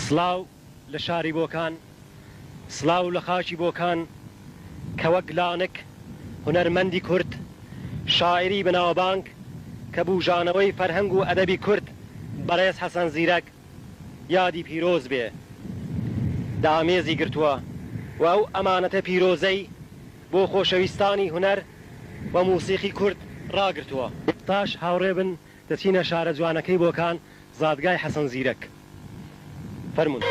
سلااو لە شاری بۆکان، سلااو لە خاچی بۆکان کە وەک لانک هونەرمەندی کورد، شاعری بناوبانگ کە بوژانەوەی فەرهەنگ و ئەدەبی کورد بەڕێز حەسەن زیرەک یادی پیرۆز بێ. دامێزی گرتووە و ئەو ئەمانەتە پیرۆزەی بۆ خۆشەویستانی هونەر و موسیقی کورد ڕاگرتووە. تاش هاوڕێ بن دەچینە شارە جوانەکەی بۆکان، زادگای حەسەن زیرەک. فەرمون.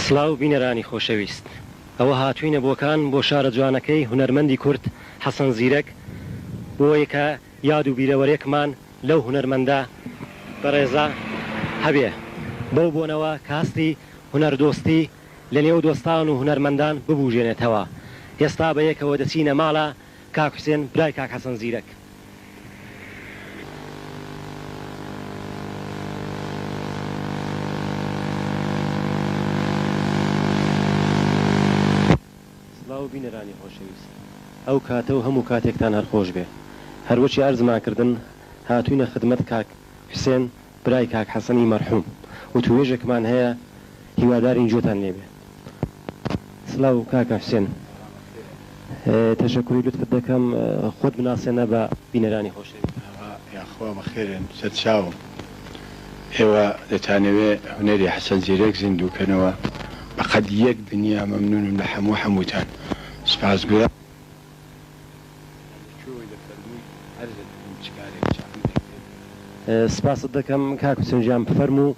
سلااو بینەرانی خۆشەویست، ئەوە هاتووینە بۆکان بۆ شارە جوانەکەی هونەرمەندی کورد حەسەن زیرەک، بۆیە کە یاد و بیرەوەرێکمان لەو هونەرمەندە بەڕێزە هەبێ. بەو بۆنەوە کاستی هونەردۆستی لە نێو دۆستان و هونەرمەندان ببوژێنێتەوە. هێستا بە یەکەوە دەچینە ماڵە کاک حوسێن برای کاک حەسەن زیرەک. سڵاو بینەرانی خۆشەویست، ئەو کاتە و هەموو کاتێکتان هەرخۆش بێ. هەروەچی ئەرزماکردن هاتووینە خدمەت کاک حوسێن برای کاک حەسەنی مەرحوم و توێژێکمان هەیە هیوادارین جۆتان لێبێ. سڵاو کاکە حوسێن، تەشەکوری لوتفت دەکەم خۆت بناسێنە بە بینەرانی خۆشەویست. یاخوا بەخێرن سەرچاوم، ئێوە دەتانەوێ هونەری حەسەن زیرەک زیندووکەنەوە. بەقەد یەک دنیا مەمنونم لە هەمووتان. سپاسگوزارم. سپاست دەکەم کاک حوسێن جان، بفەرموو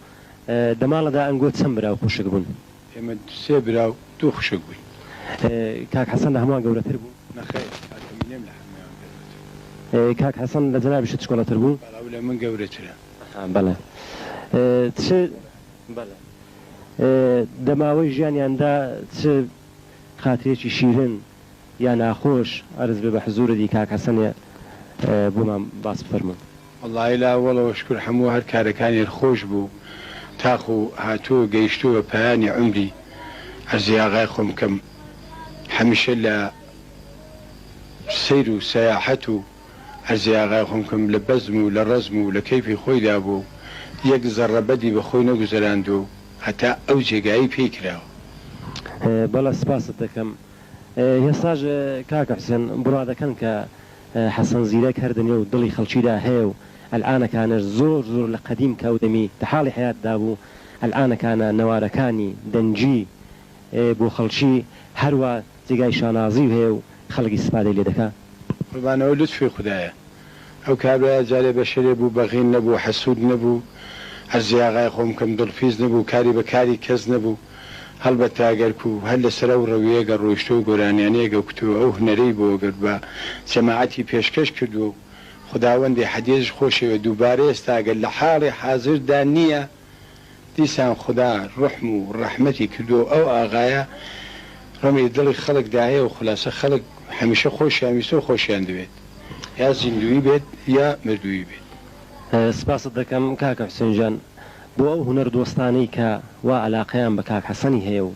دەماڵەدا ئەنگۆ چەند براو خوشک بوون؟ ئێمە سێ براو دوو خوشک بووین. کاک حەسەن لە هەمووان گەورەتر بوو؟ نەخێر، کاکەمینێم لە هەمووان گەورەتر. کاک حەسەن لە جەنابی چ کۆڵەتر بوو؟ بەڵاو لە من گەورەترە. بەڵێ. بەڵێ. دەماوەی ژیانیاندا چ خاترێکی شیرن یا ناخۆش ئەرز بێ بە حزورەتی کاک حەسەنێ بۆمان باس بفەرمون. وەڵی لا وەڵەوە شکر هەموو هەر کارەکانی خۆش بوو، تاخو هاتووە گەیشتووە پایانی عمری. ئەرزی ئاغای خۆم کەم هەمیشە لە سیر و سەیاحەت و ئەرزی ئاغای خۆم کەم لە بەزم و لە ڕەزم و لە کەیفی خۆیدا بوو، یەک زەڕەبەدی بە خۆی نەگوزەراند و هەتا ئەو جێگایی پێی کراوە. بەڵە سپاست دەکەم. هێستاژ کاکە حوسێن بڕادەکەن کە حەسەن زیرەک هەردنێ و دڵی خەڵکیدا هەیە و ئەلعانەکانش زۆر زۆر لە قەدیم کەودەمی لە حاڵی حیاتدا بوو. ئەلعانەکانە نەوارەکانی دەنجی بۆ خەڵکی هەروە جێگای شانازی هەیە و خەڵکی سپادەی لێ دەکات. قوربانەوە لوتفی خوددایە. ئەو کابرا جارێ بەشەرێ بوو، بەغین نەبوو، حەسوود نەبوو، ئەرزی ئاغای خۆم کەم دڵفیز نەبوو، کاری بە کاری کەس نەبوو. هەڵبەت تاگەرکو هەر لەسەر ئەو ڕەویەگە ڕۆیشتە و گۆرانیانەیەگە کتووە ئەو هونەرەی بۆ گرت بە جەماعەتی پێشکەش کردو و خداوەندی حەدیێژ خۆشەوە دووبارە ئێستاگەر لە حاڵی حازردا نییە. دیسان خدا ڕحم و ڕەحمەتی کردو ئەو ئاغایە ڕەمی دڵی خەڵکدا هەیە و خولاسە خەڵک هەمیشە خۆشیان ویستە و خۆشیان دەوێت، یا زیندوی بێت یا مردووی بێت. سپاست دەکەم کاکە حوسێن جان بۆ ئەو هونەر دۆستانەی کە وا عەلاقەیان بە کاک حەسەنی هەیە و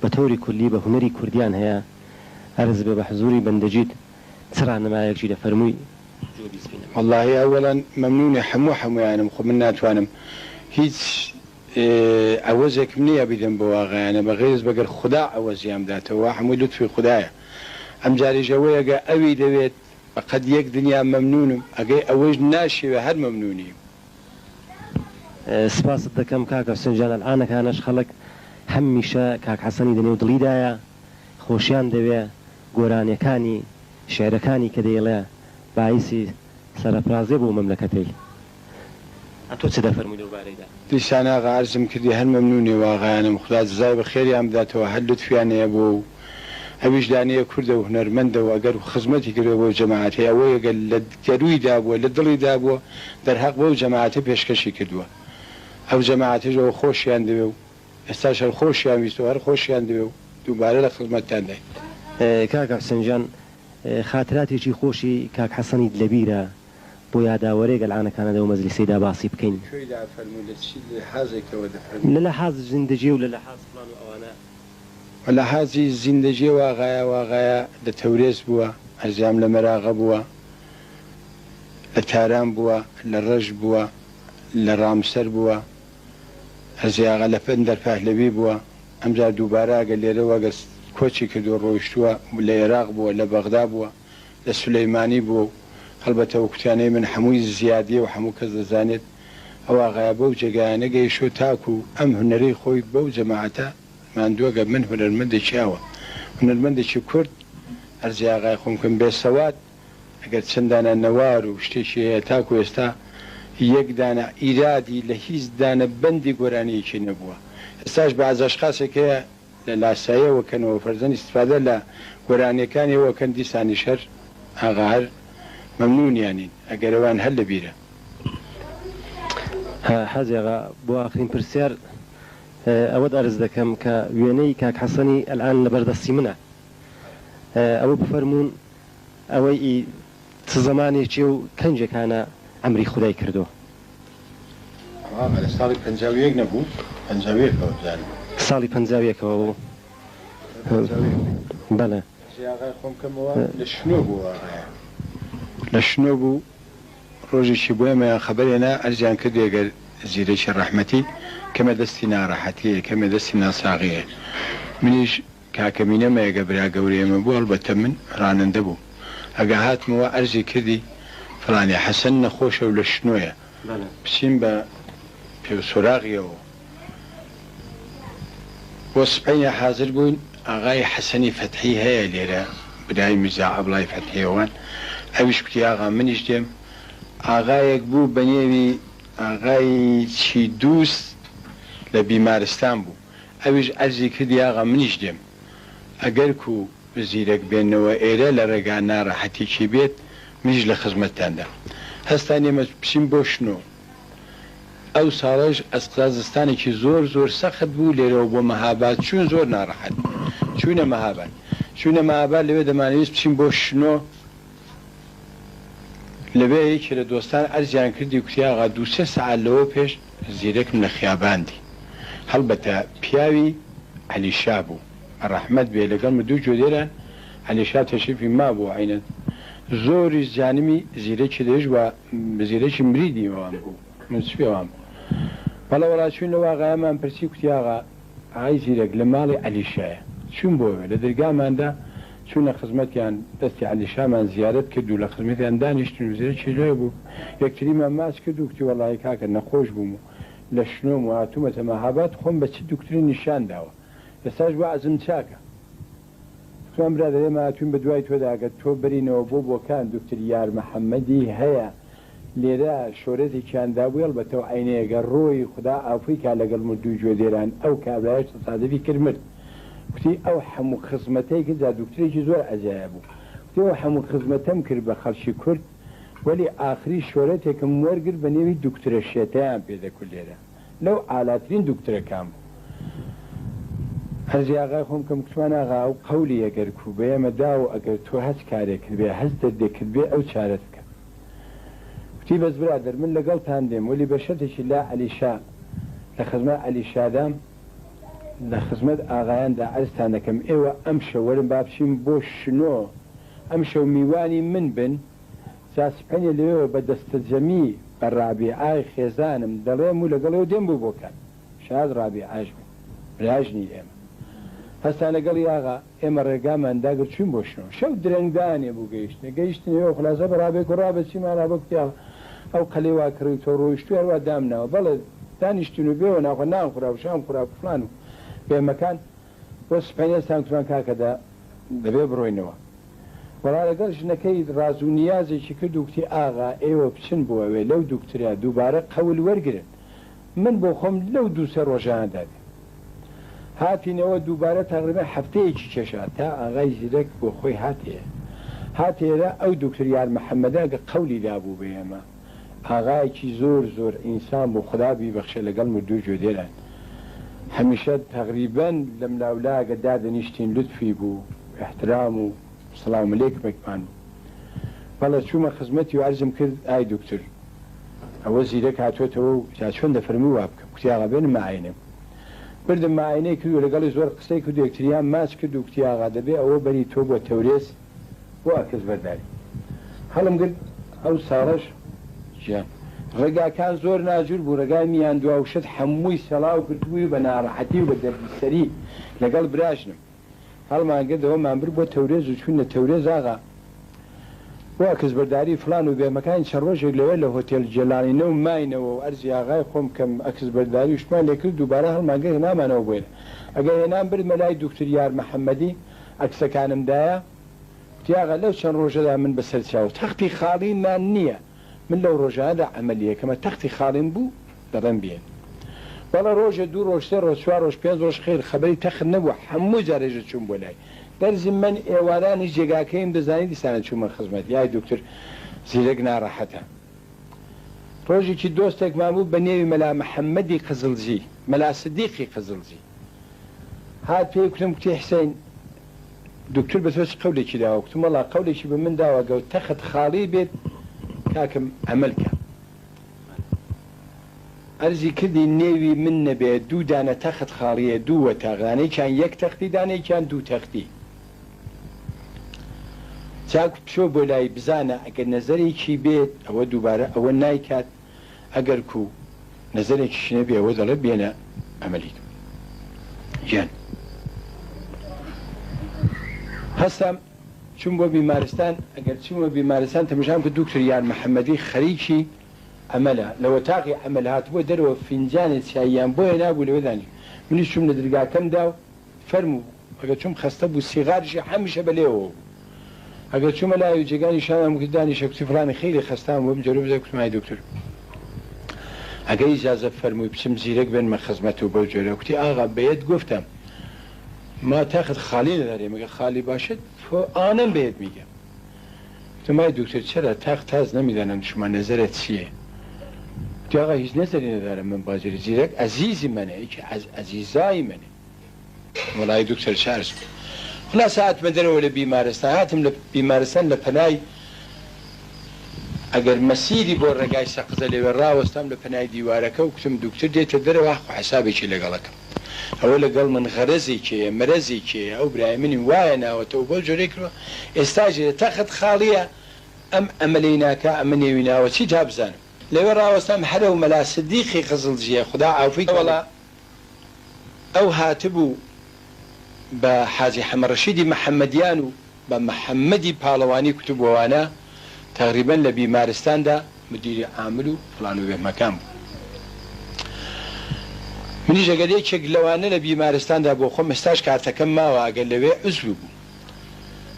بە تۆری کولی بە هونەری کوردیان هەیە. ئەرز بێ بە حزوری بەندەجیت چ ڕانەمایەکی دەفەرمووی؟ وەڵڵاهی ئەوەڵەن مەمنونی هەموویانم، خۆ من ناتوانم هیچ ئەوەزێکم نییە بیدەم بۆ واقعیانە بەغێز بەگەر خوددا ئەوەزیام داتەوە، هەمووی لوتفی خوددایە. ئەم جاریژەوەیەگە ئەوی دەوێت بەقەد یەک دنیا مەمنونم، ئەگەی ئەوەش ناشێوە هەر مەمنونیم. سپاست دەکەم کاکە حوسێن جان. ئەلعانەکانەش خەڵک هەمیشە کاک حەسەنی دەنێ و دڵیدایە خۆشیان دەوێ، گۆرانیەکانی شێعرەکانی کە دەیڵێ باعیسی سەرەفرازێ بۆ مەملەکەتەی. ئەتۆ چ دەفەرمووی لەوبارەیدا؟ دیسان ئاغا عەرزم کردی هەر مەمنونی واقعیانم، خدا جزای بەخێریان بداتەوە، هەر لوتفیانەیە بۆ و ئەویش دانەیە کوردە و هونەرمەندە و ئەگەر خزمەتی کردەوە بۆ جەماعەتی ئەوەیەگە لە گەرویدا بووە لە دڵیدا بووە دەرحەق بۆ جەماعەتی پێشکەشی کردووە. ئەو جەماعەتیشەوە خۆشیان دەوێ و ئێستاش هەر خۆشیان ویست و هەر خۆشیان دەوێ و دووبارە لە خزمەتتان دەین. کاکە حوسێن جان خاتراتێکی خۆشی کاک حەسەنیت لەبیرە بۆ یاداوەرێک ئەلعانەکانەدا و مەجلیسەیدا باسی بکەین؟ لە لەحاز زیندەجی و لە لەحاز فڵان و ئەوانە. لە حازی زیندەجی واقعە لە تەورێز بووە، ئەرزیام لە مەراغە بووە، لە تاران بووە، لە ڕەش بووە، لە ڕامسەر بووە، هەرزیاغا لە پەن دەرفەهلەوی بووە ئەمجار دووبارە گە لێرەوە گە کۆچی کردو ڕۆیشتووە لە عێراق بووە لە بەغدا بووە لە سولەیمانی بووە هەڵبەتە وەکوتیانەی من هەمووی زیادیە و هەموو کەس دەزانێت ئەو ئاغایە بەو جێگایانە گەیشتۆ تاکو و ئەم هونەرەی خۆی بەو جەماعەتە ماندووە من هونەرمەندێکی ئەوە هونەرمەندێکی کورد هەرزی ئاغای خۆم کەم بێسەوات ئەگەر چەندانە نەوار و شتێکی هەیە تاکو ئێستا یەک دانە ئیرادی لە هیچ دانە بەندی گۆرانیەکی نەبووە ئێستاش بە ئازاشخاسێک هەیە لە لاساییەوەکەنەوە فەرزەن ئیستفادە لە گۆرانیەکانیەوەکەن دیسانی شەر ئاغا هەر مەمنونیانین ئەگەر ئەوان هەر لە بیرە حەزێغا بۆ ئاخرین پرسیار ئەوە ئەرز دەکەم کە وێنەی کاک حەسەنی ئەلان لە بەردەستی منە ئەوە بفەرمونون ئەوەی چ زەمانێکی و کەنجێکانە ئەمری خودای کردو لە ساڵی 51 نەبوو 51ەوە بزانم ساڵی 51ەوە بوو بەڵێ خۆم کەمەوە لە شنۆ بوو لە شنۆ بوو ڕۆژێکی بۆ ئێمەیان خەبەرێنە ئەرزیان کرد ئەگەر زیرەکی ڕەحمەتی کەمە دەستی ناڕەحەتیە کەمە دەستی ناساغیە منیش کاکەمینەمە ئەگە برا گەورەیەمە بوو هەڵبەتە من ڕانندە بوو ئەگە هاتمەوە ئەرزی کردی فڵانی حەسەن نەخۆشە و لە شنۆیە بچین بە پێوسۆراغیەوە بۆ سپەینە حازر بووین ئاغای حەسەنی فەتحی هەیە لێرە برای میرزا عەبڵای فەتحیەوەن ئەویش کوتی ئاغا منیش دێم ئاغایەک بوو بە نێوی ئاغای چی دووست لە بیمارستان بوو ئەویش ئەرزی کردی ئاغا منیش دێم ئەگەر کو زیرەک بێنەوە ئێرە لە ڕێگا ناڕەحەتێکی بێت منیش لە خزمەتتاندا هەستان ئێمە بچین بۆ شنۆ ئەو ساڵەش ئەسقازستانێکی زۆر زۆر سەخت بوو لێرەوە بۆ مەهاباد چوون زۆر ناڕەحەت چوونە مەهاباد چوونە مەهاباد لەوێ دەمانویست بچین بۆ شنۆ لەبێ یەکێ لە دۆستان ئەرزیان کردی کوتی ئاغا 2-3 سەعات لەوە پێش زیرەکم لە خیاباندی هەڵبەتە پیاوی عەلیشا بوو ڕەحمەت بێ لەگەڵ دوو جۆدێران عەلیشا تەشریفی ما بوو عینەت زۆری زانمی زیرەکی دەیش بە زیرەکی مریدی ئەوان بوو منسوبی ئەوان بوو بەڵە وەڵاتچوونەوە ئاغایەمان پرسی کوتی ئاغا ئاغای زیرەک لە ماڵی عەلیشایە چوون بۆوێ لە دەرگاماندا چوونە خزمەتیان دەستی عەلیشامان زیارەت کرد و لە خزمەتیان دانیشتن و زیرەکی لێ بوو یەکتریمان ماچ کرد و کوتی وەڵی کاکە نەخۆش بووم و لە شنۆم و هاتوومەتە مەهاباد خۆم بە چ دوکتری نیشان داوە ئێستاش بۆ عەزم چاکە توان برادر ئێمە هاتوین بە دوای تۆداگەت تۆ بەرینەوە بۆ بۆکان دوکتر یار مەحەممەدی هەیە لێرە شۆرەتێکیاندا بوو هەڵبەتەوە عینەیەگە ڕۆی خوددا ئافریکا لەگەڵ مردوو جوێدێران ئەو کابراایش تەسادەفی کرد مرد کوتی ئەو هەموو خزمەتەی کردا دوکترێکی زۆر ئەجایە بوو کوتی ئەو هەموو خزمەتەم کرد بە خەڵکی کورد وەلی ئاخری شۆرەتێکم وەرگرت بە نێوی دوکترە شێتەیان پێدەکرد لێرە لەو ئالاترین دوکترەکان بوو هەرزی ئاغای خۆم کەم کتوان ئاغا ئەو قەولی ئەگەر کو بە ئێمە دا و ئەگەر تۆ هەست کارێک کرد بێ هەست دەردێکرد بێ ئەو چارەت بکە کوتی بەس برادر من لەگەڵتان دێم وەلی بە شەرتێکی لا عەلیشا لە خزمەت عەلیشادام لە خزمەت ئاغایاندا عەرزتان دەکەم ئێوە ئەم شەوەرم با بچین بۆ شنۆ ئەم شەو میوانی من بن ساسپەنێ لەوێەوە بە دەستە جەمی بە ڕابێعای خێزانم دەڵێم و لەگەڵەوە دێم بوو بۆکان شاد ڕابێعاش بن براژنی ئێمە هەستا لەگەڵی ئاغا ئێمە ڕێگامان داگرت چوین بۆ شنۆ شەو درەنگدانێ بوو گەیشتنەوە خلاصە بە ڕابێک و ڕابەچیمان ڕابکتیا ئەو قەلێوا کڕی تۆ ڕۆیشتو هەروە دامنەوە بەڵێ دانیشتون و بێەوە ناخۆ نان خورا و شام خورا فلان و پێمەکان بۆ سپێنێستان توان کاکەدا دەبێ بڕۆینەوە وەڵا لەگەڵ ژنەکەی ڕاز و نیازێکی کرد و کوتی ئاغا ئێوە بچن بۆەوێ لەو دوکتریا دووبارە قەول وەرگرن من بۆ خۆم لەو 2-3 ڕۆژاندا هاتینەوە دووبارە تقریبا هەفتەیەکی کێشا تا ئاغای زیرەک بۆ خۆی هاتێرە ئەو دوکتر یار مەحەممەدا گە قەولی دابوو بە ئێمە ئاغایەکی زۆر زۆر ئینسان بۆ خوددا بیبەخشێ لەگەڵ مردوو جوێدێران هەمیشە تقریبا لەم لاولاگە دادەنیشتین لوتفی بوو احترام و سلام علیکمێکمان بەڵێ چوومە خزمەتی و عەرزم کرد ئای دوکتر ئەوە زیرەک هاتوێتەوە و چۆن دەفەرمی وا بکەم کوتی ئاغا بێنم ماعاینەم بردم ماعاینەی کرد و لەگەڵی زۆر قسەی کرد و یەکتریان ماچ کرد و کوتی ئاغا دەبێ ئەوە بەری تۆ بۆ تەورێز بۆ کەس بەرداری هەڵم کرد ئەو ساڵەش ژیان ڕێگاکان زۆر ناجور بوو ڕێگای میان دواوشت هەمووی سەڵاو کردبووی بە ناڕەحەتی و بە دەردسەری لەگەڵ براشنم هەڵمانگەدەوەمان بر بۆ تەورێز و چوون لە تەورێز ئاغا بۆ ئەکسبەرداری فلان و بێمەکانی چەند ڕۆژێک لەوێ لە هۆتێل جێلانینە و ماینەوە و ئەرزی ئاغای خۆم کەم ئەکسبەرداری وشمان لێ کرد دووبارە هەڵمانگە هێنامانەوە بۆێنە ئەگەر هێنام برد مەلای دوکتور یار محەممەدی ئەکسەکانمدایە تیاغا لەو چەند ڕۆژەدا من بەسەر چاو تەختی خاڵینمان نییە من لەو ڕۆژانەدا عملیەکەمە تەختی خاڵین بوو دەڕم بێن بەڵە ڕۆژە دوو ڕۆژ سێ ڕۆژ چوار ڕۆژ پێنج ڕۆژ خێر خەبەری تەخت نەبووە هەموو جارێژە چوون بۆ لای دەرزی من ئێوارانی جێگاکەیم دەزانی دیسانە چوومە خزمەت یای دکتور زیرەک ناڕەحەتە ڕۆژێکی دۆستێکمان بوو بە نێوی مەلا محەممەدی قزڵجی مەلا سدیقی قزڵجی هات پێی کوتم کوتی حسین دکتور بە تۆ قەولێکی داوە کوتم وەڵا قەولێکی بە من داوە گەوت تەخت خاڵی بێت کاکەم ئەمەلکە ئەرزی کردی نێوی من نەبێت دوو دانە تەخت خاڵیە دووە تاغانەیەکیان یەک تەختی دانەیەکیان دوو تەختی چاکو پشۆ بۆ لای بزانە ئەگەر نەزەرێکی بێت ئەوە دووبارە ئەوە نایکات ئەگەر کو نەزەرێکیش نەبێ ئەوە دەڵێ بێنە ئەمەلی گیان هەستم چون بۆ بیمارستان ئەگەر چوومە بیمارستان تەمەشام کە دکتۆر یار محەممەدی خەریکی ئەمەلە لەوە تاقی ئەمەل هاتبووە دەرەوە فینجانێت چاییان بۆیە نابوو لەوەدانی منیش چوم لە دەرگاکەمدا و فەرموو ئەگەر چوم خەستە بوو سیغاریشی هەمیشە بەلێەوە ئەگەر چوومە لای جێگانی شانم کردانی شەکتی فلانی خیلی خەستان بۆم جەرە بزە کوتمای دکتۆر ئەگەر ئیجازە فەرمووی بچم زیرەک بنمە خزمەت و بەو جۆرە کوتی ئاغا بەیەت گفتم ما تاخد خالی نداریم اگه خالی باشد آنم بهت میگم تو مای دکتر چرا تخت تاز نمیدانم شما نظرت چیه تو آقا هیچ نظری ندارم من باجر زیرک عزیزی منه ای که عزیزای منه والله دکتر چه عرض خلاص هات مدنه ولی بیمارستان هاتم بیمارستان لپنای اگر مسیری بۆ ڕێگای سەقزە لێوێ ڕاوەستام لە پەنای دیوارەکە و کوتم دکتر دێتە دەرەوە حسابێکی لەگەڵەکەم ئەوە لەگەڵ من غەرەزێکێ مەرەزێکێ ئەو برای منی وایە ناوەتەوە بۆ جۆرێ کردوە ئێستاژێ تەخت خاڵیە ئەم ئەمەلەی ناکە ئەمە نێوی ناوە چی تا بزانم لەوێ ڕاوەستام هەرە و مەلا سدیقی قزڵجیە خدا عافی وەڵا ئەو هاتبوو بە حاجی حەمەڕەشیدی محەممەدیان و بە محەممەدی پاڵەوانی کوتبووانە تقریبا لە بیمارستاندا مدیری عامل و فلان و بێمەکان بوو منیش ئەگەر یەکێک لەوانە لە بیمارستاندا بۆ خۆم ئێستاش کارتەکەم ماوە ئەگەر لەوێ عزوی بوو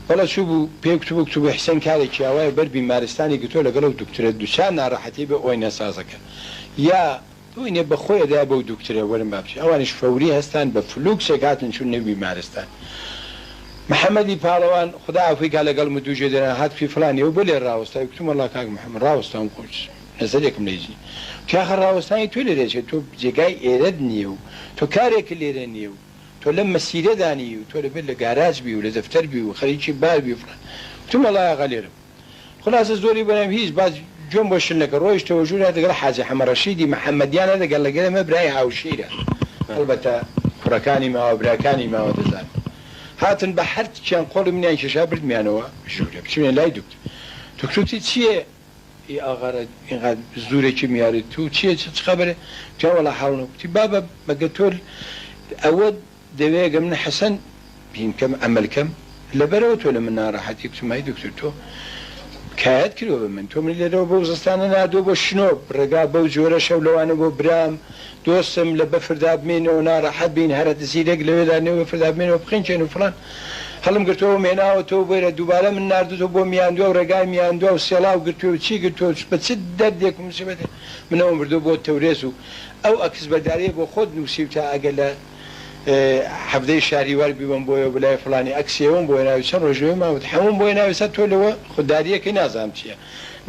بەڵە چوو بوو پێ کتوبە کتوبە حسێن کارێکی ئاوایە بەر بیمارستانی گتۆ لەگەڵ و دکتۆرە دووچان ناڕەحەتی بە ئەوی نەسازەکە یا دوینێ بەخۆیەدا بەو دکتۆرە وەرم بابچێ ئەوانش فەوری هەستان بە فلوکسێک هاتن چوون نێو بیمارستان محەممەدی پاڵەوان خدا ئەفریقا لەگەڵ مدوژێ دەرە هات پێی فلانی ئەو بۆ لێ ڕاوەستای کتوم وەڵا کاک محەممەد ڕاوەستام خۆش نەزەرێکم لێجی کاخە ڕاوەستانی تۆ لێرێچێت تۆ جێگای ئێرەت نییە و تۆ کارێک لێرە نییە و تۆ لەم مەسیرەدانی و تۆ لەبێت لە گاراج بی و لە دەفتەر بی و خەریکی بار بی فلان کتوم وەڵا ئاغا لێرم خلاصە زۆری بەرام هیچ باز جۆم بۆ شنەکە ڕۆیشتەوە ژوورە دەگەڵ حاجی حەمەڕەشیدی محەممەدیانە دەگەڵ لەگەلەمە برای هاوشیرە هەڵبەتە کوڕەکانی ماوە براکانی ماوە دەزان هاتن بە هەرچیان قۆڵی منیان کێشا بردمیانەوە ژوورە بچینە لای دکتۆری چییە ئاغارە اینقدر زورێکی میاری تو چییە چ خەبەرە جا وەڵا حاڵنە کوتی بابە بەگە تۆ ئەوە دەوێ گەم منە حەسەن بینکەم ئەمەلکەم لەبەرەوە تۆ لە من ناڕەحەتی کوتمای دکتۆر تۆ کایەت کردەوە بە من تۆ من لێرەوە بەو زستانە نادۆ بۆ شنۆ ڕێگا بەو جۆرە شەو لەوانە بۆ برام دۆستم لە بەفردا بمێنەوە ناڕەحەت بین هەرە زیرێک لەوێدا نێوە بەفردا بمێنەوە بخینچێن و فڵان هەڵم گرتەوە مێناوە تۆ بۆیرە دووبارە من ناردوتەوە بۆ میاندووە و ڕێگای میاندووە و سێڵاو گرتووە چی گرتووە بە چ دەردێک مسیبەتێ منەوە بردو بۆ تەورێز و ئەو ئەکسبەرداریە بۆ خۆت نووسیو تا ئەگەر لە حەفتەی شاریوار بیوەم بۆیە بلای فڵانی ئەکسیەوەم بۆی ناوی چەند ڕۆژێ ماوت هەموم بۆی ناویسە تۆ لەوە خودداریەکەی نازانم چییە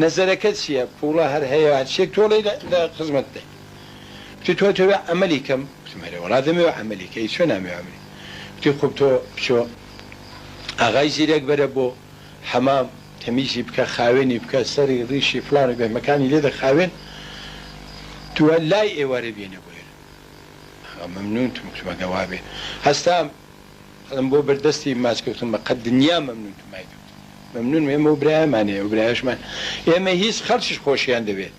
نەزەرەکەت چییە پوڵە هەر هەیە هەرچێک تۆڵی لە خزمەت دەی کوتی تۆ تۆ عەمەلی کەم وڵا دەمەوە عەمەلیکەی چۆن نامێ عەمەلی کوتی خۆب تۆ بچۆ ئاغای زیرێک بەرە بۆ حەمام تەمیزی بکە خاوێنی بکە سەری ڕیشی فلان و بێمەکانی لێدە خاوێن تووە لای ئێوارە بێنە بۆ ممنون تو مكتوبة جوابي هستام أنا بو بردستي ماسكوتن بقد دنيا ممنون تو مايدو ممنون ما مو براي ماني وبرايش مان يا ما هيس خرشش خوشي عند بيت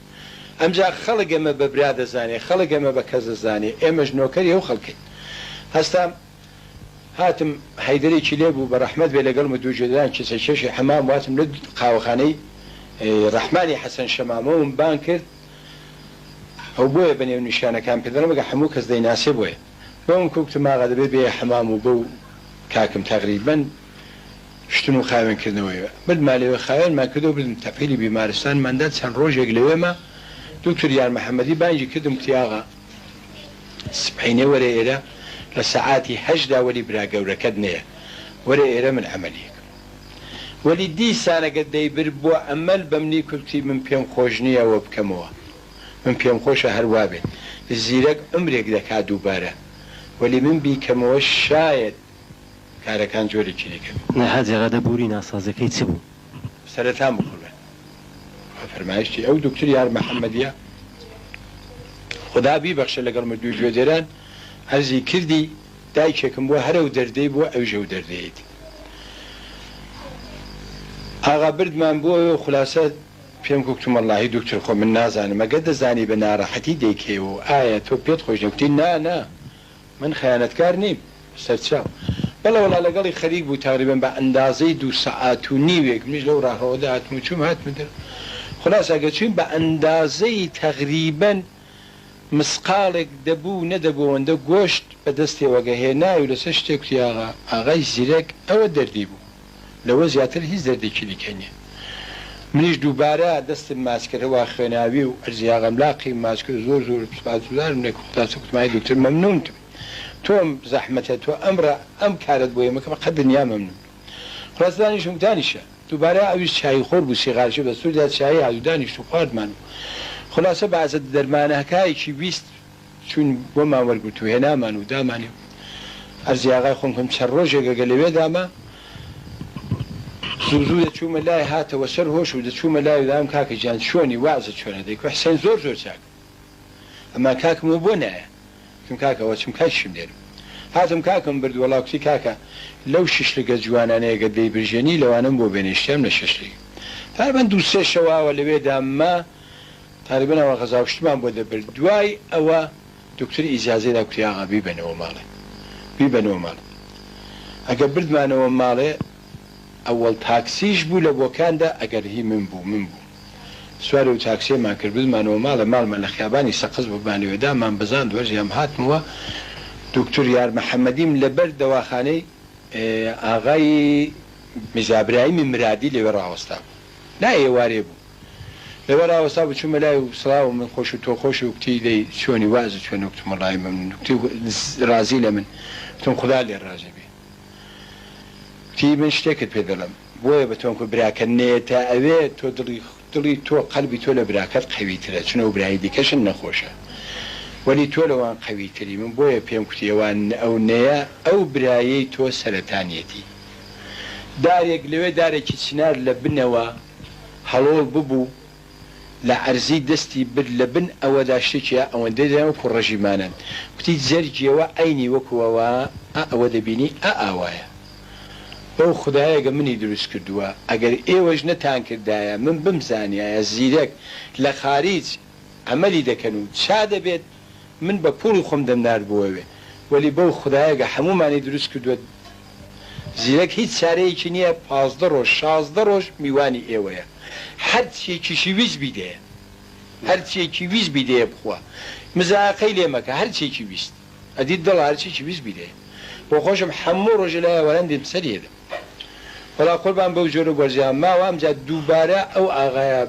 ئەمجا خەڵک ئێمە بە برا دەزانێ خەڵک ئێمە بە کەس دەزانێ ئێمەش نۆکەری ئەو خەڵکین هەستام هاتم حەیدەرێکی لێ بوو بە ڕەحمەت بێ لەگەڵمە دوو جێدان کێسە کێشی حەمام واتم لە قاوەخانەی ڕەحمانی حەسەن شەمامەوم بان کرد ئەو بۆیە بەنێو نیشانەکان پێدەڵم بەگە هەموو کەس دەیناسێ بۆیە بەم کوکتم ئاغا دەبێت بێ حەمام و بەو کاکم تەقریبەن شتن و خاوێنکردنەوەیە بردمالێوە خاوێنمان کردو بردم تەپیلی بیمارستانماندا چەند ڕۆژێک لەوێمە دکتۆر یار محەممەدی بانجی کردم کتیاغا سبحینێ وەرە ئێرە لە سەعاتی هەشدا وەلی برا گەورەکەت نەیە وەرە ئێرە من عەمەلیەکەم وەلی دیسانەگە دەیبر بۆ ئەمەل بەمنی کورتی من پێم خۆش نییەوە بکەمەوە من پێم خۆشە هەروە بێت زیرەک ئەمرێک دەکات دووبارە وەلی من بیکەمەوە شاید کارەکان جۆرێکی دیکەم نەهاجێغەدە بوری ناسازەکەی چ بوو سەرەتان بخۆڵێن فەرمایشتی ئەو دکتۆر یار محەممەدیە خدا بیبەخشە لەگەڵمە دوو گوێدێران هەرزی کردی دایکێکم بووە هەرە و دەردەی بووە ئەوژە و دەردەیەتی ئاغا بردمان بۆ خولاسە پێم گوتم وەڵڵاهی دکتۆر خۆ من نازانم ئەگە دەزانی بە ناڕەحەتی دەیکەوە ئایا تۆ پێت خۆش نەوتی نا من خەیانەتکار نیم سەرچاو بەڵێ وەڵا لەگەڵی خەریک بوو تقریبەن بە ئەندازەی 2 سەعات و نیوێک میش لەو ڕاهەوەدا هاتم و چوم هاتمە دەر خلاص ئەگە چوین بە ئەندازەی تقریبەن مسقالێک دەبوو نەدەبووەندە گۆشت بە دەستێوەگە هێناوی لەسەر شتێک ئاغای زیرەک ئەوە دەردی بوو لەوە زیاتر هیچ دەردێکی دیکە نییە منیش دووبارە دەستم ماچکردەوە خوێناوی و ئەرزیاغەم لاقی ماچکرد زۆر سوپاسگوزارم لێ کوتای دکتۆر مەمنونتم تۆم زەحمەتە تۆ ئەمڕە ئەم کارت بۆ ئێمەکەمە قەت دنیا مەمنون خلاص دانیشم دانیشە دووبارە ئەویش چای خۆر بوو سیغارشە بە سووردا چایی هاتو دانیشت و خواردمان خلاصە بەعزە دەرمانەکایەکی بیست چون بۆمان وەرگرت و هێنامان و دامانێ ئەرزیاغای خۆم کەم چەند ڕۆژێکە لەوێ داما زوو دەچوومە لای هاتەوە سەر هۆش و دەچوومە لای دام کاکە جان چۆنی وازە چۆنە دەیکو حسێن زۆر چاک ئەما کاکمەوە بۆ نایە چم کاکەوە چم کاچشم لێرم هاتم کاکەم برد وەڵاوکتی کاکە لەو ششلگە جوانانەیەگە دەیبرژێنی لەوانم بۆ بێنیشتێم لە ششلی تقریبەن 2-3 شەواوە لەوێدا ما تقریبەنەوە غەزاوشتمان بۆ دەبرد دوای ئەوە دکتۆر ئیجازەیدا کوتی ئاغا بیبەنەوە ماڵێ ئەگە بردمانەوە ماڵێ ئەوەڵ تاکسیش بوو لە بۆکاندا ئەگەر هی من بوو سوارە و تاکسیێمان کرد بزمانەوە ماڵمان لە خیابانی سەقز ببانەوەدامان بزان وەرزیام هاتمەوە دکتۆر یار محەممەدیم لەبەر دەواخانەی ئاغای میزابراهیمی مرادی لەوێ ڕاوەستا بوو لا ئێوارێ بوو لەوە ڕاوەستا بوو چوومە لای و سڵاو من خۆش و تۆ خۆش و کتی دەی چۆنی وازە چۆن وتمەڵای من ڕازی لە من تۆم خدا لێ ڕازی بێ کتی من شتێکت پێ دەڵم بۆیە بە تۆم براکە نێتە ئەوێ تۆ دڵی تۆ قەلبی تۆ لە براکەت قەویترە چونە و برایی دیکەشن نەخۆشە وەلی تۆ لەوان قەویتری من بۆیە پێم کوتیەوان ئەو نەیە ئەو برایی تۆ سەرەتانیەتی دارێک لەوێ دارێکی چنار لە بنەوە هەڵۆڵ ببوو لە عەرزی دەستی بر لە بن ئەوەدا شتێکیە ئەوەندەی دەیان وەکو ڕەژیمانن کوتی جەرگیەوە ئەینی وەکوەوە ئەوە دەبینی ئاوایە بەو خدایەگە منی دروست کردووە ئەگەر ئێوەش نەتان کردایە من بمزانایە زیرەک لە خارج ئەمەلی دەکەن و چا دەبێت من بە پوڵی خۆم دەمنار بووەوێ وەلی بەو خدایەگە هەمومانی دروست کردووە زیرەک هیچ چارەیەکی نییە 15 ڕۆژ 16 ڕۆژ میوانی ئێوەیە هەرچێکیشی ویست بیدەیە هەرچێکی ویست بیدەیە بخوا مزاقەی لێمەکە هەرچێکی ویست ئەدیت دڵ هەرچێکی ویست بیدەیە بۆ خۆشم هەموو ڕۆژە لای وەرەندێم سەرێدەم وەڵا قوربان بەو جۆرە گۆرجیان ماوە ئەمجا دووبارە ئەو ئاغایە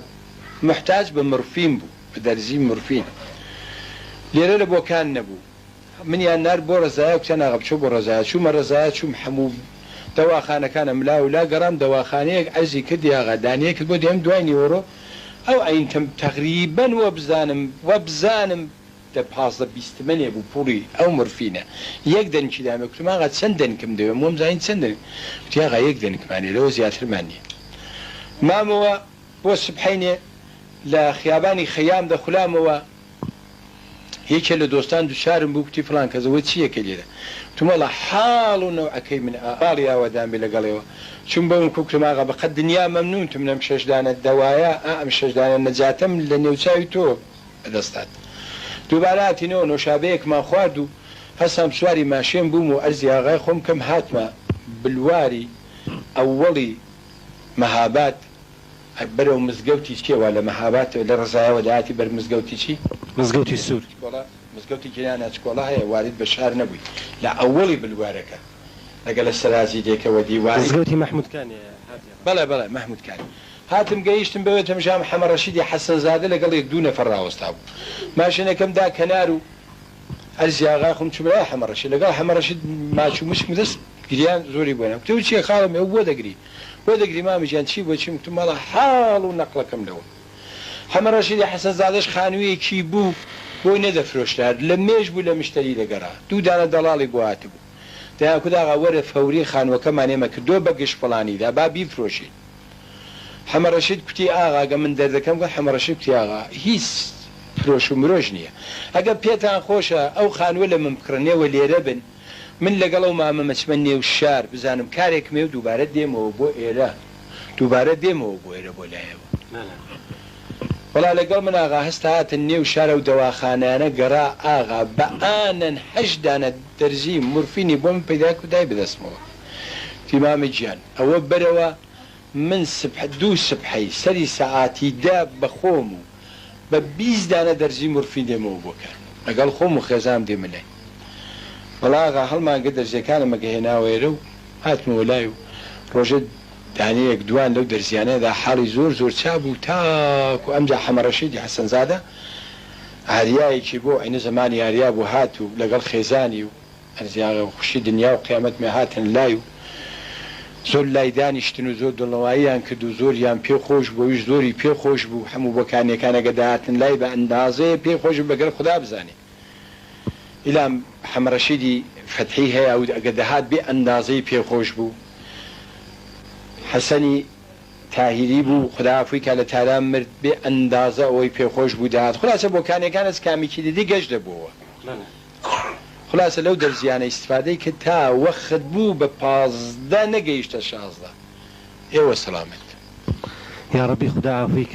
محتاج بە مرفین بوو بە دەرزی مرفین لێرە لە بۆکان نەبوو منیان نار بۆ ڕزایە کچەن ئاغا بچۆ بۆ ڕزایە چوومە ڕزایە چوم هەموو دەواخانەکانە ملا و لا گەڕام دەواخانەیەک ئەرزی کردی ئاغا دانیەکرد بۆ دێم دوای نیوەڕۆ ئەو ئەینتم تقریبەن وە بزانم دە 15-20 منێ بوو پوڵی ئەو مرفینە یەک دەنکی دامە کوتم ئاغا چەند دەنکم دەوێ مۆم زین چەند کوتی ئاغا یەک دەنکمانێ لەوە زیاترمان نییە مامەوە بۆ سبحەینێ لە خیابانی خەیام دەخولامەوە یەکێ لە دۆستان دووچارم بوو کوتی فڵان کەسەوە چیەکە لێرە تومەڵە حاڵ و نەوعەکەی من ئاڵی ئاوادان بێ لەگەڵەوە چون بەون کوکتم ئاغا بەقەت دنیا مەمنونتم لەم 6 دانە دەوایە ئەم 6 دانە نەجاتەم لە نێوچاوی تۆ بەدەستات دووبارە هاتینەوە نۆشابەیەکمان خوارد و هەستم سواری ماشێن بووم و ئەرزی ئاغای خۆم کەم هاتمە بلواری ئەوەڵی مەهابات بەرەو مزگەوتی چێوە لە مەهابات لە ڕزایەوە داهاتی بەر مزگەوتی چی مزگەوتی سوور مزگەوتی گیرانە چکۆڵا هەیە وارد بە شار نەبووی لە ئەوەڵی بلوارەکە لەگە لە سەرازی دێکەوە دیواری مزگەوتی مەحمودکانێ بەڵێ مەحمودکانی هاتم گەیشتم بەوێ تەمژام حەمەڕەشیدی حەسەنزادە لەگەڵ یەک دوو نەفەر ڕاوەستا بوو ماشینەکەم دا کەنار و ئەرزی ئاغا خۆم چوبرای حەمەڕەشید لەگەڵ حەمەڕەشید ماچ و مشکم دەست گریان زۆری بۆنە کتەوە چیە خاڵم ئێوە بۆ دەگری مامیجیان چی بۆ چیم تو مەڵە حاڵ و نەقڵەکەم لەوە حەمەڕەشیدی حەسەنزادەش خانوویەکی بوو بۆی نەدەفرۆشتار لە مێژ بوو لە مشتری لەگەڕا دوو دانە دەڵاڵی بۆ هاتبوو داکوداغا وەرە فەوری خانووەکەمان ئێمە کردۆ بە گشت فڵانیدا با بیفرۆشید حەمەڕەشید کوتی ئاغاگە من دەردەکەم گە حەمەڕەشید کوتی ئاغا هیچ فرۆش و مرۆژ نییە ئەگە پێتان خۆشە ئەو خانووە لە من بکڕنێەوە لێرە بن من لەگەڵ ئەو مامە مەچمە نێو شار بزانم کارێکمێ و دووبارە دێمەوە بۆ ئێرە بۆ ئێرە بۆ لایەوە وەڵا لەگەڵ من ئاغا هەستا هاتن نێو شارە و دەواخانانە گەڕا ئاغا بە ئانەن هەشدانە دەرزی مورفینی بۆ من پەیدا کودای بدەستمەوە تیمامی گیان ئەوە بەرەوە من دوو سبحەی سەری سەعاتی دا بەخۆم و بە 20 دانە دەرزی مورفین دێمەوە بۆ کار لەگەڵ خۆم و خێزام دێمە لای وەڵا ئاغا هەڵمانگە دەرزیەکانە مەگەهێناوێرە و هاتمەوە لای و ڕۆژە دانەیەک دوان لەو دەرزیانەیەدا حاڵی زۆر چابوو تاکو ئەمجا حەمەڕەشیدی حەسەنزادە ئاریایەکی بۆ عینە زمانی ئاریا بوو هات و لەگەڵ خێزانی و ئەرزیاغە خوشی دنیا و قیامەتمێ هاتن لای و زۆر لای دانیشتن و زۆر دڵنەواییان کرد و زۆریان پێخۆش بۆویش زۆری پێخۆش بوو هەموو بۆکانیەکانەگە داهاتن لای بە ئەندازەیە پێخۆش بەگەر خوددا بزانێ ئیلام حەمەڕەشیدی فەتحی هەیە و ئەگە دەهات بێ ئەندازەی پێخۆش بوو حەسەنی تاهیری بوو خداعافوی کا لە تاران مرد بێ ئەندازە ئەوەی پێخۆش بوو داهات خلاصە بۆکانیەکانە سکامیکی دیدی گەشت دەبووە خلاصە لەو دەرزیانە ئیستفادەی کە تا وەخت بوو بە 15 نەگەیشتە 16 ئێوە سەلامەت یا ڕەبی خوددا عافوی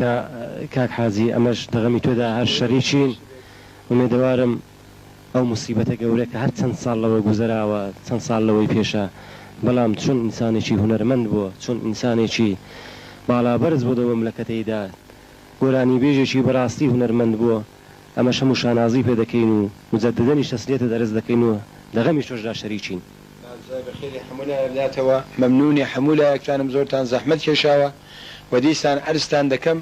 کاک حاجی ئەمەش دەغەمی تۆدا هەر شەریکین ومێدەوارم ئەو موسیبەتە گەورە کە هەر چەند ساڵ لەوە گوزەراوە چەند ساڵ لەوەی پێشە بەڵام چون ئینسانێکی هونەرمەند بووە چون ئینسانێکی باڵابەرز بۆ دەوە ملەکەتەیدا گۆرانی بێژێکی بەڕاستی هونەرمەند بووە ئەمەش هەموو شانازی پێ دەکەین و مجددەنیش تەسلیەتە دەرز دەکەین و دەغەمی تۆشدا شەریکین بەخێری هەموولایەتەوە مەمنونی هەموولایەکتانم زۆرتان زەحمەت کێشاوە و دیسان ئەرستان دەکەم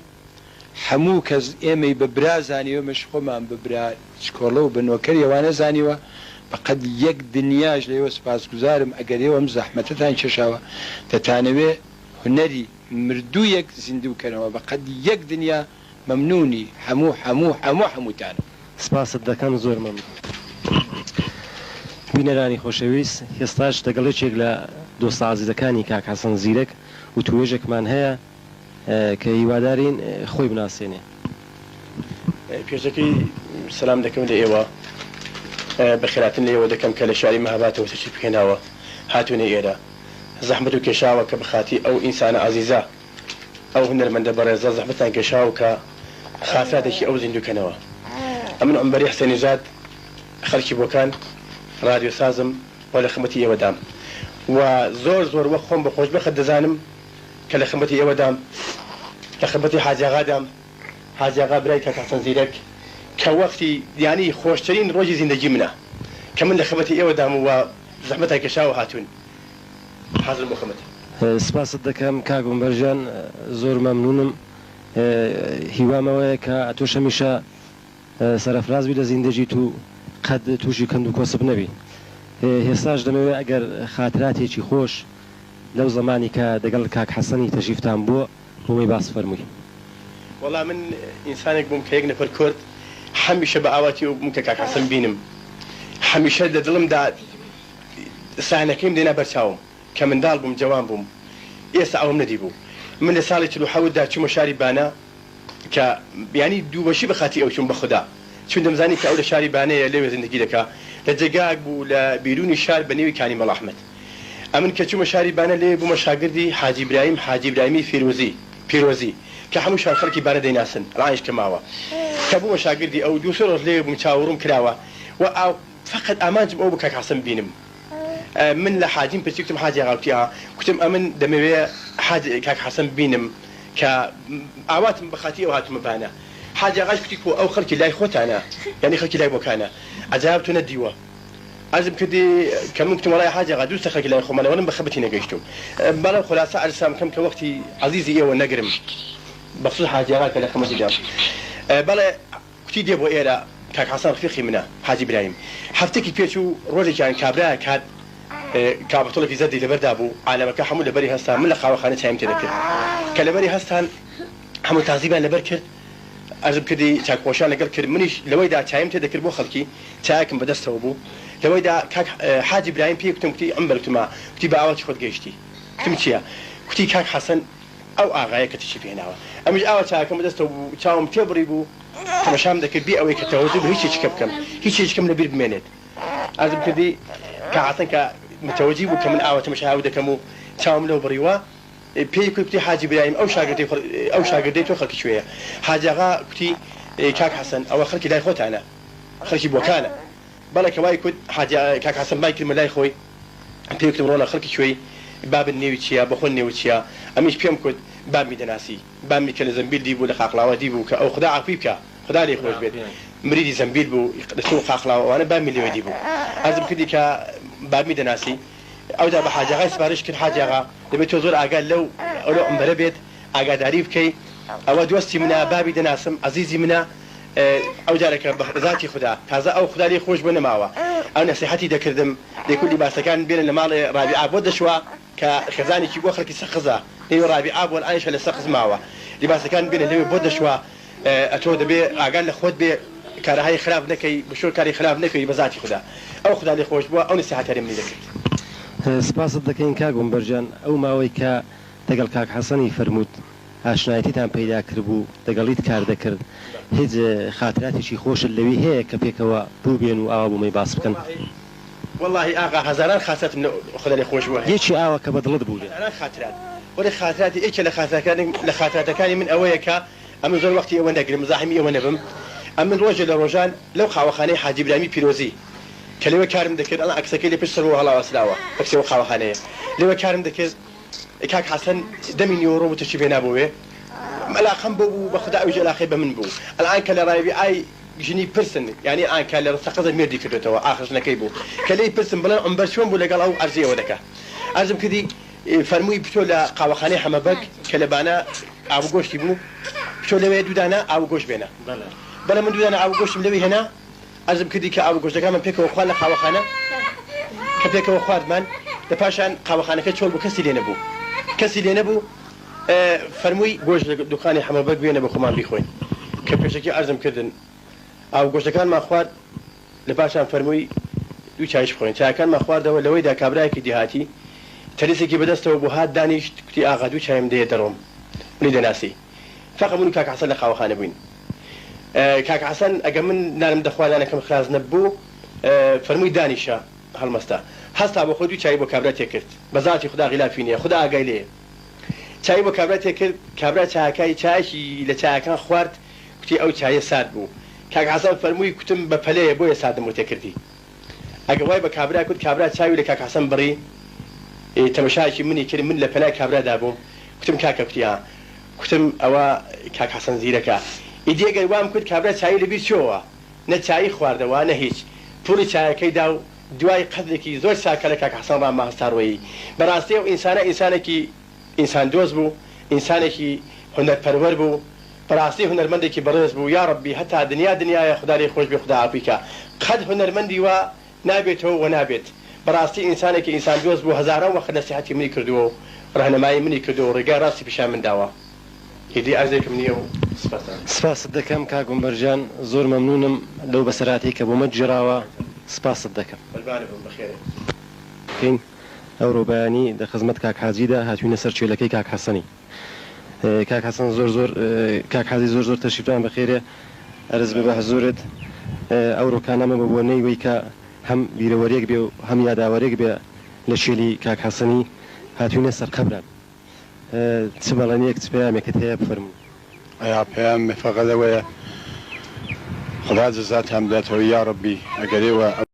هەموو کەس ئێمەی بە برا زانیوە مەش خۆمان ببرا چکۆڵە و بنۆکەر ئێوانە زانیوە بەقەد یەک دنیاش لەوە سپاسگوزارم ئەگەر ئێوەم زەحمەتتان کێشاوە دەتانەوێ هونەری مردوویەک زیندووکەنەوە بەقەد یەک دنیا مەمنونی هەمووتان سپاست دەکەم زۆر مەمنون بینەرانی خۆشەویست هێستاش دەگەڵێکێک لە دۆستە عەزیزەکانی کاک حەسەن زیرەک و توێژێکمان هەیە کە هیوادارین خۆی بناسێنێ پێشەکەی سەلام دەکەم لە ئێوە بەخێراتن لێەوە دەکەم کە لە شاری مەهاباتەوە سەرچی بکەیناوە هاتوونە ئێرە زەحمەت و کێشاوە کە بەخاتی ئەو ئینسانە عەزیزە ئەو هونەرمەندە بەڕێزە زەحمەتان کێشاوە کە خافراتێکی ئەو زیندووکەنەوە ئەمن عومبەری حسێنی زاد خەڵکی بۆکان رادیۆ سازم بۆ لە خزمەتی ئێوەدام و زۆر وە خۆم بەخۆش بەخەت دەزانم کە لە خزمەتی ئێوەدام لە خزمەتی حاجیاغادام حاجیاغا برای کاک حەسەن زیرەک کە وەختی یانی خۆشترین ڕۆژی زیندگی منە کە من لە خزمەتی ئێوەدام و زەحمەتان کێشاوە هاتوون حاضر بۆ خزمەت سپاست دەکەم کاک عومبەرجان زۆر مەمنونم هیوامەوەیە کە تۆ شەمیشە سەرفرازبی لە زیندگیت و قەد تووشی کەند و کۆسب نەبی هێستاش دەمەوێت ئەگەر خاتراتێکی خۆش لەو زمانی کە دەگەڵ کاک حەسەنی تەشریفتان بووە بۆمەی باس فەرمووی وەڵا من ئینسانێک بووم کە یەک نەفەر کورد هەمیشە بە ئاواتی و بووم کە کاک حەسەن بینم هەمیشە لە دڵمدا ساحنەکەیم دێنا بەرچاوم کە منداڵ بووم جوان بووم ئێستا ئەوم نەدی بوو من لە ساڵی 47دا چوومە شاری بانە کە ینی دووبەشی بەخاتی ئەو چوون بە خوددا چون دەمزانی کە ئەو لە شاری بانەیە لەوێ زندگی دەکا لە جێگاک بوو لە بیرونی شار بە نێوی کانی مەڵ ئەحمەد ئەمن کە چوومە شاری بانە لێ بوومە شاگردی حاجی برایم پیرۆزی کە هەموو شار خەڵکی بانە دەیناسن ڕایش کە ماوە کە كابو شاگردی او دوسر ڕۆژ بووم چاوەڕووم کراوە و فقط ئامانجم ئەو بوو کاک حەسەن بینم من لە حاجیم پرسی کتم حاجی ئاغا کتم ئەمن دەمەوێت کاک حەسەن بینم کە ئاواتم بەخاتی ئەو هاتومە بانە حاجی ئاغاش کوتی کۆ ئەو خەڵکی لای خۆتانە یعنی خەڵکی لای بۆکانە عەجایب تۆ نەدیوە عزم کردی کە من کتم وەڵای حاجی ئاغا دووسە خەڵکی لای خۆمەڵەوەم بەخەبەتی نەگەیشتم بەڵام خلاصە عەرزام کەم کە وەختی عەزیزی ئێوە نەگرم بەخصوص حاجی ئاغا کە لە خەمەتی دام بەڵێ کوتی دێ بۆ ئێرە کاک حەسەن ڕفیقی منە حاجی برایم هەفتێکی پێچوو ڕۆژێکیان کابرایە کات کابتۆڵێکی زەردی لەبەردا بوو عالەمەکە هەموو لەبەری هەستان من لە قاوەخانە چایم تێدەکرد کە لەبەری هەستان هەموو تازیبان لەبەر کرد ئەرزم کردی چاکپۆشان لەگەڵ کرد منیش لەوەیدا چایم تێدەکرد بۆ خەڵکی چایەکم بەدەستەوە بوو لەوەیدا کاک حاجی برایم پێی کوتم کوتی ئەم بەرتمە کوتی بە ئاوەتی خۆت گەیشتی کوتم چییە کوتی کاک حەسەن ئەو ئاغایە کە تشی پێناوە ئەمیش ئاوە چاکەم بەدەستەوە بوو چاوم تێبڕی بوو تەماشام دەکرد بێ ئەوەی کە تەوەزوو بوو هیچێکە بکەم هیچێکم لەبیر بمێنێت ئەرزم کردی کە حەسەن کە متوجی بوو کە من ئاوە تەماشا دەکەم و چاوم لەو بڕیوە پێی کوتی حاجی برایم ئەو شاگردەی تۆ خەڵکی کوێیە حاجی ئاغا کوتی کاک حەسەن ئەوە خەڵکی لای خۆتانە خەڵکی بۆکانە بەڵێ کە وای کوت حاجی کاک حەسەن بای کردمە لای خۆی پێی وتم ڕۆنە خەڵکی کوێی بابن نێوی چییە بەخۆن نێو چییە ئەمیش پێم کوت بامی دەناسی بامی کە لە زەمبیل دی بوو لە قاقلاوە دی بوو کە ئەو خدا عافی بکە خدا لێ خۆش بێت مریدی زەمبیل بوو لەچوو قاقلاوەوانە بامی لێوە دی بوو ئەرزم کردی کە بامی دەناسی ئەودا بە حاجی ئاغای سپارش کرد حاجی ئاغا دەبێت تۆ زۆر ئاگال لەو ئەمبەرە بێت ئاگاداری بکەی ئەوە دوستی منە بابی دەناسم عەزیزی منە ئەو جارێکە بە ذاتی خدا تازە ئەو خدا لێ خۆش بۆ نەماوە ئەو نەسیحەتی دەکردم دەیکوت لیباسەکان بێنن لە ماڵی ڕابعە بۆ دەشوە کە خێزانێکی بۆ خەڵکی سەقزە نێوە ڕابعە بۆ ئایشە لە سەقز ماوە لیباسەکان بێنن لەوێ بۆ دەشوە ئەتۆ دەبێ ئاگال لە خۆت بێ کارەهای خراپ نەکەی بشۆ کاری خراپ نەکەی بە ذاتی خدا ئەو خدا لێ خۆش بووە ئەو نەسیحەتەی منی دەکرد سپاست دەکەین کاک گومبەرجان ئەو ماوەی کە دەگەڵ کاک حەسەنی فەرمووت ئاشنایەتیتان پەیدا کردبوو دەگەڵیت کار دەکرد هیچ خاتراتێکی خۆشت لەوی هەیە کە پێکەوە بوو بێن و ئاوا بوومەی باس بکەن والله ئاغا هەزاران خاسەتم خدا لێ خۆش بووە یەکی ئاوە کە بەدڵت بوو هەزاران خاترات وەرە خاتراتی ئێکە لە خاتراتەکانی من ئەوەیە کە ئەمن زۆر وەختی ئەوە نەگرم مزاحمی ئەوە نەبم ئەمن ڕۆژە لە ڕۆژان لەو قاوەخانەی حاجی برامی پیرۆزی کە لەوە کارم دەکرد ئەڵ عەکسەکەی لێ پشت سەرەوە هەڵاوەسراوە عەکسەوە قاوەخانەیە لەوە کارم دەکرد کاک حەسەن دەمی نیوەڕۆ بوو تشی پێ نابووێ مەلاقەم بوو بە خدا ئەوجە لاقی بە من بوو ئەلان کە لە ڕایبی ئای ژنی پرسن یعنی ئانکە لە ڕستەقەزە مێردی کردێتەوە ئاخرژنەکەی بوو کە لێی پرسم بڵێن ئەمبەر چۆن بوو لەگەڵ ئەو ئەرزیەوە دەکا ئەرزم کردی فەرمووی بچۆ لە قاوەخانەی حەمەبەک کە لە بانە ئاوگۆشتی بوو بچۆ لەوێ دوودانە ئاوگۆش بێنە بەڵێ من دوودانە ئاوگۆشتم لەوی هێنا ئەرزم کردی کە ئاوگۆشتەکانمان پێکەوە خوارد لە قاوەخانە کە پێکەوە خواردمان لە پاشان قاوەخانەکە چۆڵ بوو کەسی لێ نەبوو فەرمووی گۆشت لە دوکانی حەمەبەک بێنە بە خۆمان بیخۆین کە پێشەکی ئەرزم کردن ئاوگۆشتەکانمان خوارد لە پاشان فەرمووی دوو چایش بخۆین چایەکانمان خواردەوە لەوەیدا کابرایەکی دیهاتی تەریسێکی بەدەستەوە بۆ هات دانیشت کوتی ئاغا دوو چایم دەیە دەڕۆم منی دەناسی فەقە من و کاک حەسەن لە قاوەخانە بووین کاک حەسەن ئەگە من نانم دەخوانانەکەم خراز نەبوو فەرمووی دانیشە هەڵمەستا هەستا بۆ خۆ دوو چای بۆ کابرا تێکرد بە ذاتی خدا غیلافی نییە خدا ئاگای لێیە چای بۆ کابرا تێکرد کابرا چاکای چایشی لە چایەکان خوارد کوتی ئەو چایە سارد بوو کاک حەسەن فەرمووی کوتم بە پەلەیە بۆیە ساردم و تێکردی ئەگە وای بە کابرا کوت کابرا چاوی لە کاک حەسەن بڕی تەمەشایەکی منی کرد من لە پەلای کابرادا بووم کوتم کاکە کوتیە کوتم ئەوە کاک حەسەن زیرەکە ئیدێگەی وام کرد کابرا چایی لەبیر چۆوە نە چایی خواردەوە نە هیچ پوڵی چایەکەی دا و دوای قەدرێکی زۆر ساکە لە کاک حەسەن ڕامە هەستاڕۆیی بەڕاستی ئەو ئینسانێکی ئینسان دۆست بوو ئینسانێکی هونەرپەروەر بوو بەڕاستی هونەرمەندێکی بەڕێز بوو یا ڕەبی هەتا دنیایە خدا لێ خۆش بێ خدا عافیکە قەد هونەرمەندی وە نابێتەوە و نابێت بەڕاستی ئینسانێکی ئینسان دۆست بوو هەزاران وەخت نەسیحەتی منی کردووە و ڕاهنمایی منی کردووە و ڕێگای ڕاستی پیشان من داوە هیدی ئەرزێکم نییە و سپاست دەکەم کاک گومبەرجان زۆر مەمنونم لەو بەسەراتی کە بۆمە گێڕاوە سپاست دەکەم بخێن ئەو ڕۆبایانی دە خزمەت کاک حاجیدا هاتوینە سەر چێلەکەی کاک حەسەنی کاک حەسەن زۆر کاک حاجی زۆر تەشریفان بەخێرێ ئەرز بێ بە حەزورت ئەو ڕۆکانەمە بە بۆنەی وەی کە هەم بیرەوەرێک بێ و هەم یاداوەرێک بێ لە شێلی کاک حەسەنی هاتوینە سەر قەبران چ بەڵێنێک چ پەیامێکت هەیە بفەرموو ئەیا پەیامێ فەقەت ئەوەیە خدا جزات هم داتەوە یا ڕەبی ئەگەرێوە